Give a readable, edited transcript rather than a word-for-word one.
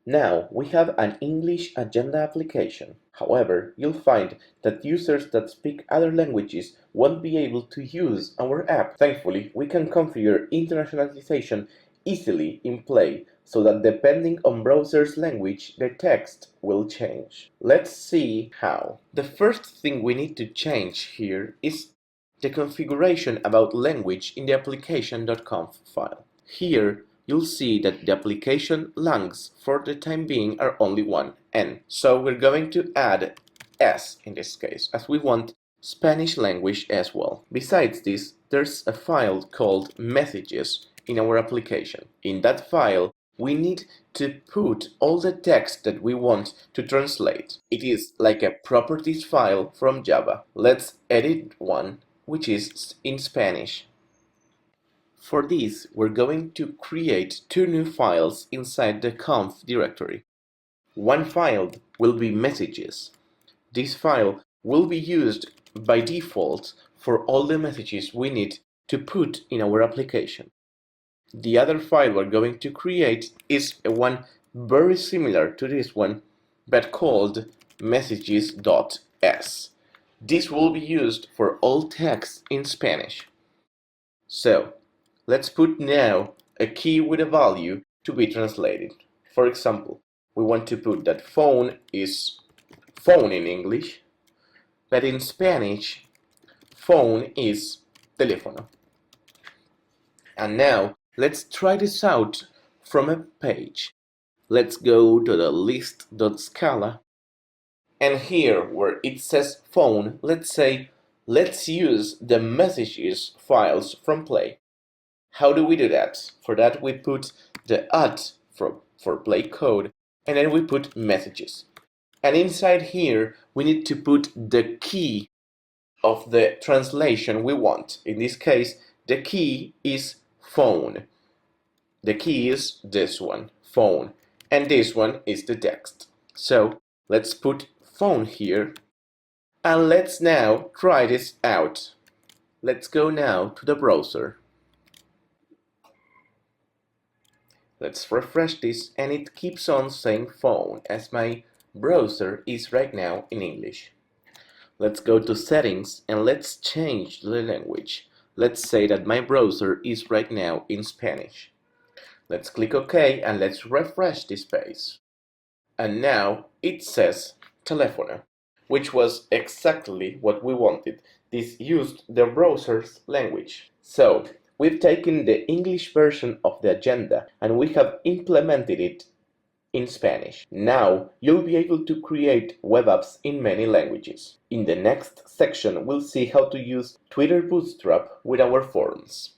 Now we have an English agenda application. However, you'll find that users that speak other languages won't be able to use our app. Thankfully, we can configure internationalization easily in Play so that depending on browser's language, the text will change. Let's see how. The first thing we need to change here is the configuration about language in the application.conf file. Here, you'll see that the application langs for the time being are only one, N. So we're going to add S in this case, as we want Spanish language as well. Besides this, there's a file called messages in our application. In that file, we need to put all the text that we want to translate. It is like a properties file from Java. Let's edit one, which is in Spanish. For this, we're going to create two new files inside the conf directory. One file will be messages. This file will be used by default for all the messages we need to put in our application. The other file we're going to create is one very similar to this one, but called messages.es. This will be used for all text in Spanish. So, let's put now a key with a value to be translated. For example, we want to put that phone is phone in English, but in Spanish, phone is teléfono. And now, let's try this out from a page. Let's go to the list.scala, and here where it says phone, let's say, let's use the messages files from Play. How do we do that? For that we put the for Play code, and then we put messages. And inside here we need to put the key of the translation we want. In this case, the key is phone. The key is this one, phone, and this one is the text. So let's put phone here, and let's now try this out. Let's go now to the browser. Let's refresh this, and it keeps on saying phone as my browser is right now in English. Let's go to settings and let's change the language. Let's say that my browser is right now in Spanish. Let's click OK and let's refresh this page. And now it says teléfono, which was exactly what we wanted. This used the browser's language. So, we've taken the English version of the agenda and we have implemented it in Spanish. Now you'll be able to create web apps in many languages. In the next section, we'll see how to use Twitter Bootstrap with our forms.